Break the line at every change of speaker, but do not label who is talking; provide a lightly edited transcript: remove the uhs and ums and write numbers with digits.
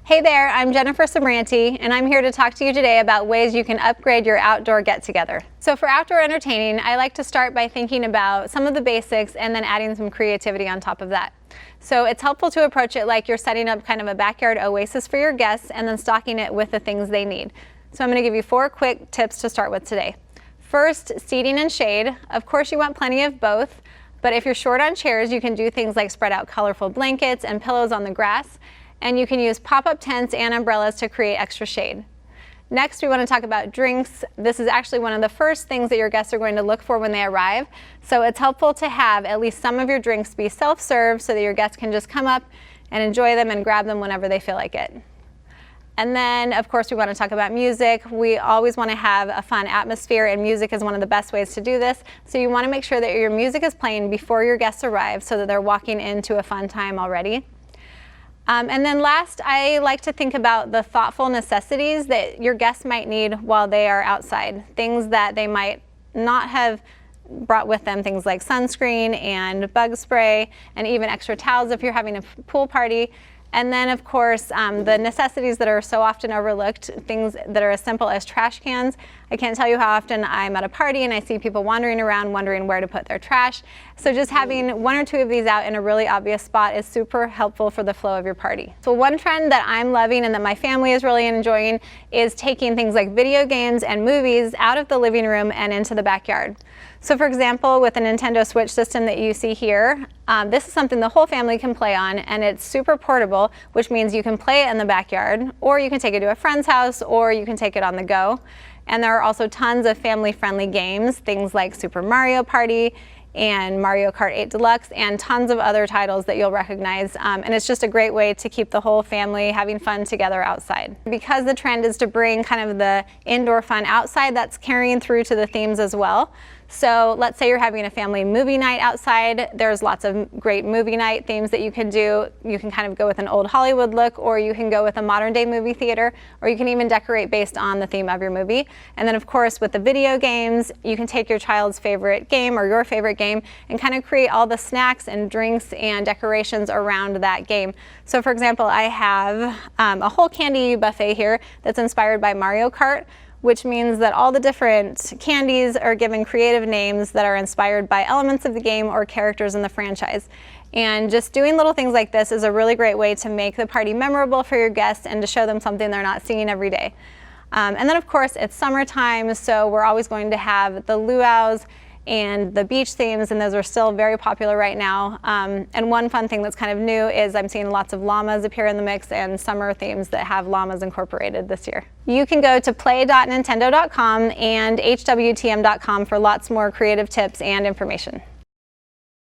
Hey there, I'm Jennifer Sbranti, and I'm here to talk to you today about ways you can upgrade your outdoor get-together. So for outdoor entertaining, I like to start by thinking about some of the basics and then adding some creativity on top of that. So it's helpful to approach it like you're setting up kind of a backyard oasis for your guests and then stocking it with the things they need. So I'm going to give you 4 quick tips to start with today. First, seating and shade. Of course, you want plenty of both, but if you're short on chairs, you can do things like spread out colorful blankets and pillows on the grass. And you can use pop-up tents and umbrellas to create extra shade. Next, we want to talk about drinks. This is actually one of the first things that your guests are going to look for when they arrive. So it's helpful to have at least some of your drinks be self-serve so that your guests can just come up and enjoy them and grab them whenever they feel like it. And then, of course, we want to talk about music. We always want to have a fun atmosphere, and music is one of the best ways to do this. So you want to make sure that your music is playing before your guests arrive so that they're walking into a fun time already. And then last, I like to think about the thoughtful necessities that your guests might need while they are outside. Things that they might not have brought with them, things like sunscreen and bug spray and even extra towels if you're having a pool party. And then, of course, the necessities that are so often overlooked, things that are as simple as trash cans. I can't tell you how often I'm at a party and I see people wandering around wondering where to put their trash. So just having 1 or 2 of these out in a really obvious spot is super helpful for the flow of your party. So one trend that I'm loving and that my family is really enjoying is taking things like video games and movies out of the living room and into the backyard. So for example, with the Nintendo Switch system that you see here, this is something the whole family can play on, and it's super portable, which means you can play it in the backyard, or you can take it to a friend's house, or you can take it on the go. And there are also tons of family-friendly games, things like Super Mario Party and Mario Kart 8 Deluxe, and tons of other titles that you'll recognize. And it's just a great way to keep the whole family having fun together outside. Because the trend is to bring kind of the indoor fun outside, that's carrying through to the themes as well. So let's say you're having a family movie night outside. There's lots of great movie night themes that you can do. You can kind of go with an old Hollywood look, or you can go with a modern day movie theater, or you can even decorate based on the theme of your movie. And then of course with the video games, you can take your child's favorite game or your favorite game and kind of create all the snacks and drinks and decorations around that game. So for example, I have a whole candy buffet here that's inspired by Mario Kart, which means that all the different candies are given creative names that are inspired by elements of the game or characters in the franchise. And just doing little things like this is a really great way to make the party memorable for your guests and to show them something they're not seeing every day. And then of course it's summertime, so we're always going to have the luau's and the beach themes, and those are still very popular right now. And one fun thing that's kind of new is I'm seeing lots of llamas appear in the mix and summer themes that have llamas incorporated this year. You can go to play.nintendo.com and hwtm.com for lots more creative tips and information.